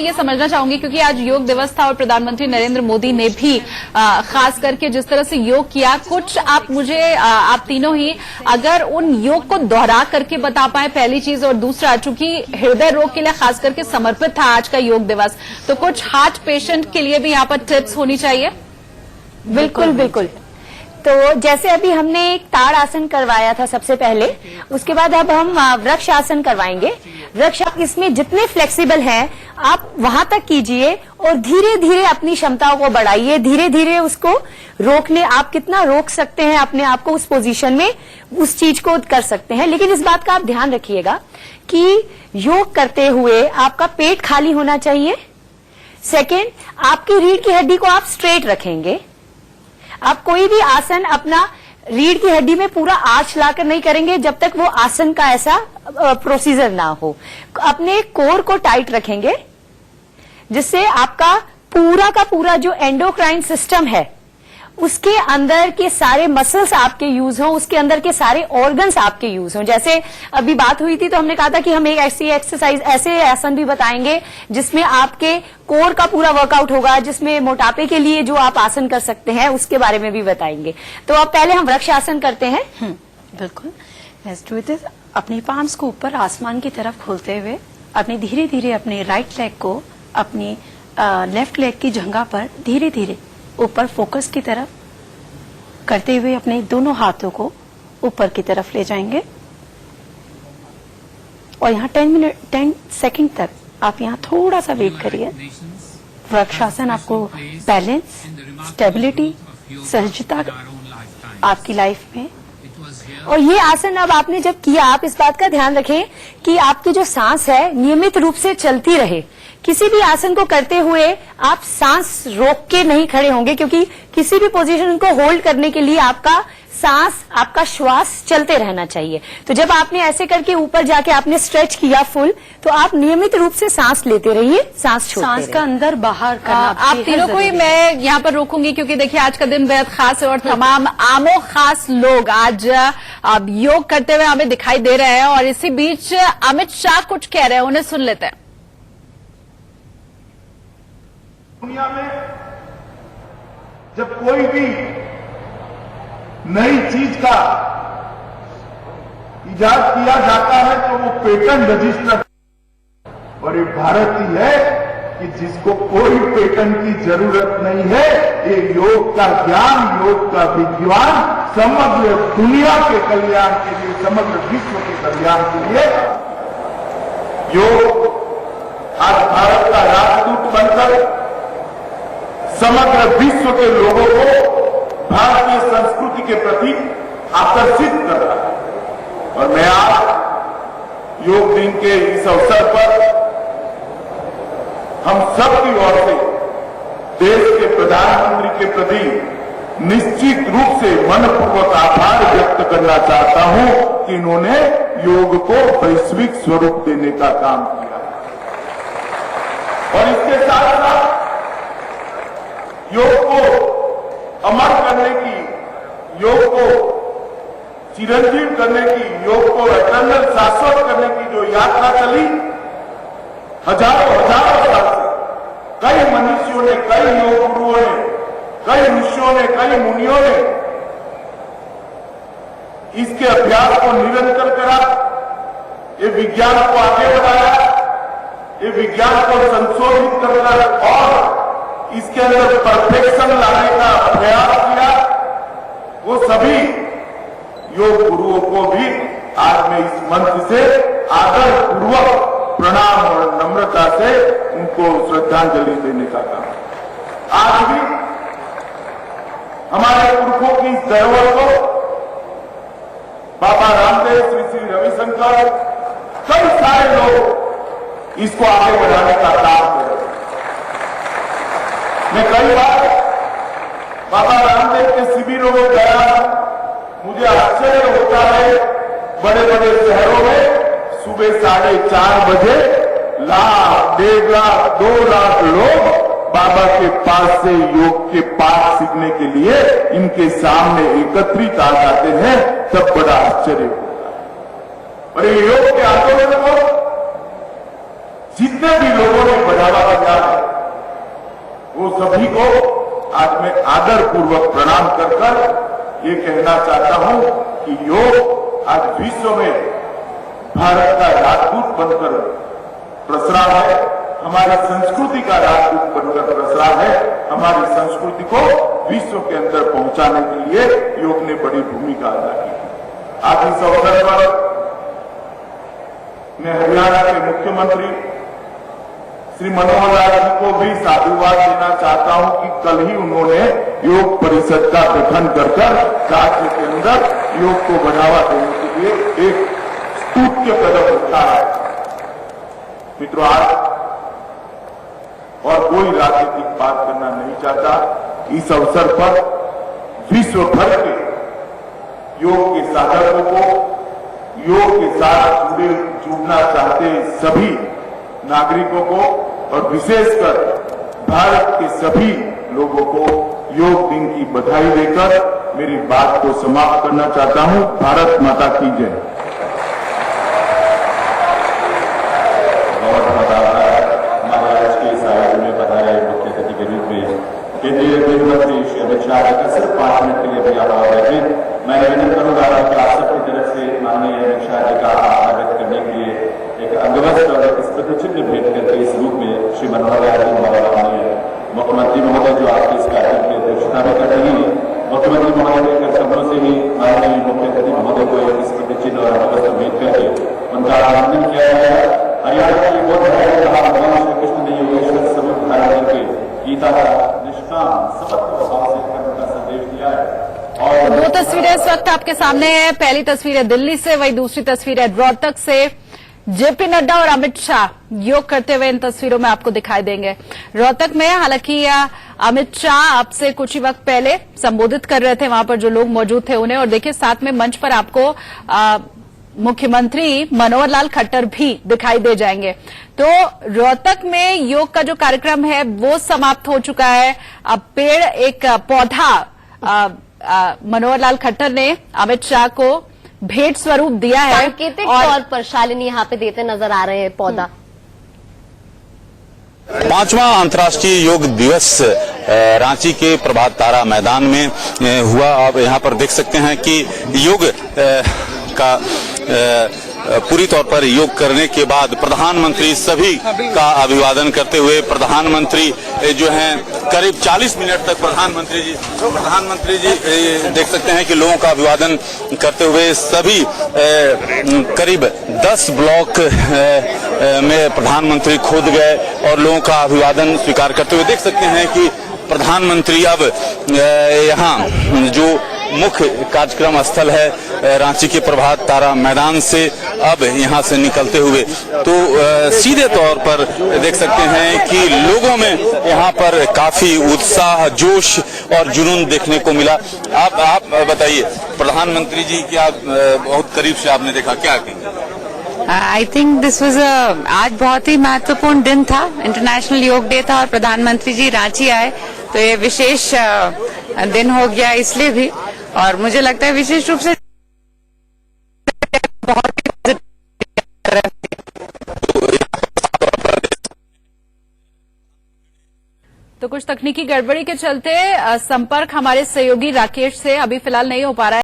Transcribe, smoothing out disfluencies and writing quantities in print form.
ये समझना चाहूंगी, क्योंकि आज योग दिवस था और प्रधानमंत्री नरेंद्र मोदी ने भी खास करके जिस तरह से योग किया, कुछ आप मुझे आप तीनों ही अगर उन योग को दोहरा करके बता पाए, पहली चीज। और दूसरा, चूंकि हृदय रोग के लिए खास करके समर्पित था आज का योग दिवस, तो कुछ हार्ट पेशेंट के लिए भी यहाँ पर टिप्स होनी चाहिए। बिल्कुल बिल्कुल। तो जैसे अभी हमने एक ताड़ आसन करवाया था सबसे पहले, उसके बाद अब हम वृक्ष आसन करवाएंगे। वृक्ष, इसमें जितने फ्लेक्सिबल हैं आप वहां तक कीजिए और धीरे धीरे अपनी क्षमताओं को बढ़ाइए, धीरे धीरे उसको रोकने, आप कितना रोक सकते हैं अपने आप को उस पोजीशन में, उस चीज को कर सकते हैं। लेकिन इस बात का आप ध्यान रखिएगा कि योग करते हुए आपका पेट खाली होना चाहिए। सेकेंड, आपकी रीढ़ की हड्डी को आप स्ट्रेट रखेंगे। आप कोई भी आसन अपना रीढ़ की हड्डी में पूरा आर्च लाकर नहीं करेंगे जब तक वो आसन का ऐसा प्रोसीजर ना हो। अपने कोर को टाइट रखेंगे, जिससे आपका पूरा का पूरा जो एंडोक्राइन सिस्टम है उसके अंदर के सारे मसल्स आपके यूज हों, उसके अंदर के सारे ऑर्गन्स आपके यूज हों। जैसे अभी बात हुई थी तो हमने कहा था कि हम एक ऐसी एक्सरसाइज, ऐसे आसन भी बताएंगे जिसमें आपके कोर का पूरा वर्कआउट होगा, जिसमें मोटापे के लिए जो आप आसन कर सकते हैं उसके बारे में भी बताएंगे। तो अब पहले हम वृक्ष आसन करते हैं। बिल्कुल, लेट्स डू दिस। अपनी पाम्स को ऊपर आसमान की तरफ खोलते हुए अपने धीरे धीरे अपने राइट लेग को अपनी लेफ्ट लेग की जंघा पर धीरे धीरे ऊपर फोकस की तरफ करते हुए अपने दोनों हाथों को ऊपर की तरफ ले जाएंगे और यहाँ 10 सेकंड तक आप यहाँ थोड़ा सा वेट करिए। वृक्षासन आपको बैलेंस, स्टेबिलिटी, सहजता आपकी लाइफ में। और ये आसन अब आपने जब किया, आप इस बात का ध्यान रखें कि आपकी जो सांस है नियमित रूप से चलती रहे। किसी भी आसन को करते हुए आप सांस रोक के नहीं खड़े होंगे, क्योंकि किसी भी पोजीशन को होल्ड करने के लिए आपका सांस, आपका श्वास चलते रहना चाहिए। तो जब आपने ऐसे करके ऊपर जाके आपने स्ट्रेच किया फुल, तो आप नियमित रूप से सांस लेते रहिए, सांस छोड़ते रहिए। सांस का अंदर बाहर करना आप तीनों को ही मैं यहाँ पर रोकूंगी, क्योंकि देखिए आज का दिन बेहद खास है और तमाम आमो खास लोग आज अब योग करते हुए हमें दिखाई दे रहे हैं। और इसी बीच अमित शाह कुछ कह रहे हैं, उन्हें सुन लेते हैं। दुनिया में जब कोई भी नई चीज का इजाद किया जाता है तो वो पेटेंट रजिस्टर, और ये भारत ही है कि जिसको कोई पेटेंट की जरूरत नहीं है। ये योग का ज्ञान, योग का विज्ञान समग्र दुनिया के कल्याण के लिए, समग्र विश्व के कल्याण के लिए योग आज भारत का राजदूत बनकर समग्र विश्व के लोगों को भारतीय संस्कृति के प्रति आकर्षित कर रहा है। और मैं आज योग दिन के इस अवसर पर हम सब की ओर से देश के प्रधानमंत्री के प्रति निश्चित रूप से मनपूर्वक आभार व्यक्त करना चाहता हूं कि इन्होंने योग को वैश्विक स्वरूप देने का काम किया। और इसके साथ साथ योग को अमर करने की, योग को चिरंजीव करने की, योग को एटर्नल शाश्वत करने की जो यात्रा चली, हजारों साल से कई मनुष्यों ने, कई योग गुरुओं ने, कई ऋषियों ने, कई मुनियों ने इसके अभ्यास को निरंतर करा, ये विज्ञान को आगे बढ़ाया, ये विज्ञान को संशोधित कर और इसके अंदर परफेक्शन लाने का प्रयास किया। वो सभी योग गुरुओं को भी आज मैं इस मंच से आदर पूर्वक प्रणाम और नम्रता से उनको श्रद्धांजलि देने का काम। आज भी हमारे पुरखों की इस धरोहर को बाबा रामदेव, श्री श्री रविशंकर, कई सारे लोग इसको आगे बढ़ाने का काम कर रहे हैं। मैं कई बार बाबा रामदेव के शिविरों में गया, मुझे आश्चर्य होता है, बड़े बड़े शहरों में सुबह 4:30 बजे 1 लाख, 1.5 लाख, 2 लाख लोग बाबा के पास से योग के पाठ सीखने के लिए इनके सामने एकत्रित आ जाते हैं, तब बड़ा आश्चर्य होता है। और ये योग के आंदोलन को जितने भी लोगों ने बढ़ावा सभी को आज मैं आदर पूर्वक प्रणाम कर कर ये कहना चाहता हूं कि योग आज विश्व में भारत का राजदूत बनकर प्रसरा है, हमारी संस्कृति का राजदूत बनकर प्रसरा है। हमारी संस्कृति को विश्व के अंदर पहुंचाने के लिए योग ने बड़ी भूमिका अदा की। आज इस अवसर पर मैं हरियाणा के मुख्यमंत्री श्री मनोहर लाल जी को भी साधुवाद देना चाहता हूं कि कल ही उन्होंने योग परिषद का गठन कर राज्य के अंदर योग को बढ़ावा देने के लिए एक स्तुत्य कदम उठाया है। मित्रों, आज और कोई राजनीतिक बात करना नहीं चाहता। इस अवसर पर विश्व भर के योग के साधकों को, योग के साथ जुड़ना चाहते सभी नागरिकों को और विशेषकर भारत के सभी लोगों को योग दिन की बधाई देकर मेरी बात को समाप्त करना चाहता हूं। भारत माता की जय। केंद्रीय गृह मंत्री श्री अमित शाह जी का सिर्फ 5 मिनट के लिए भी आभार रखें। मैं निवेदन करूंगा कि आप सबकी तरफ से माननीय अमित शाह जी का आभार व्यक्त करने के लिए एक अंगवस्त्र और एक स्मृति चिन्ह भेंट करके इस रूप में श्री मनोहर लाल जी महोदय माननीय मुख्यमंत्री महोदय जो आपकी इस कार्यक्रम की अध्यक्षता में कर रही है, मुख्यमंत्री महोदय के शब्दों से ही माननीय मुख्यमंत्री महोदय को एक स्मृति चिन्ह और अंगवस्त्र भेंट करके उनका अभिनंदन किया गया है। हरियाणा की बहुत है जहां भगवान श्री कृष्ण ने योगेश्वर स्वरूप धारण करके गीता का दो तस्वीरें इस वक्त आपके सामने है। पहली तस्वीर है दिल्ली से, वही दूसरी तस्वीर है रोहतक से। जेपी नड्डा और अमित शाह योग करते हुए इन तस्वीरों में आपको दिखाई देंगे। रोहतक में हालांकि अमित शाह आपसे कुछ ही वक्त पहले संबोधित कर रहे थे, वहां पर जो लोग मौजूद थे उन्हें, और देखिए साथ में मंच पर आपको मुख्यमंत्री मनोहर लाल खट्टर भी दिखाई दे जाएंगे। तो रोहतक में योग का जो कार्यक्रम है वो समाप्त हो चुका है। अब पेड़, एक पौधा मनोहर लाल खट्टर ने अमित शाह को भेंट स्वरूप दिया है। सांकेतिक तौर पर शालिनी यहाँ पे देते नजर आ रहे हैं पौधा। 5वां अंतर्राष्ट्रीय योग दिवस रांची के प्रभात तारा मैदान में हुआ। आप यहाँ पर देख सकते हैं कि योग का पूरी तौर पर योग करने के बाद प्रधानमंत्री सभी का अभिवादन करते हुए, प्रधानमंत्री जो हैं करीब 40 मिनट तक प्रधानमंत्री जी देख सकते हैं कि लोगों का अभिवादन करते हुए सभी करीब 10 ब्लॉक में प्रधानमंत्री खुद गए और लोगों का अभिवादन स्वीकार करते हुए देख सकते हैं कि प्रधानमंत्री अब यहाँ जो मुख्य कार्यक्रम स्थल है रांची के प्रभात तारा मैदान से अब यहाँ से निकलते हुए तो सीधे तौर पर देख सकते हैं कि लोगों में यहाँ पर काफी उत्साह, जोश और जुनून देखने को मिला। आप बताइए, प्रधानमंत्री जी की आप बहुत करीब से आपने देखा, क्या कहेंगे? आई थिंक दिस वाज आज बहुत ही महत्वपूर्ण दिन था, इंटरनेशनल योग डे था और प्रधानमंत्री जी रांची आए तो ये विशेष दिन हो गया इसलिए भी, और मुझे लगता है विशेष रूप से बहुत तो कुछ तकनीकी गड़बड़ी के चलते संपर्क हमारे सहयोगी राकेश से अभी फिलहाल नहीं हो पा रहा है।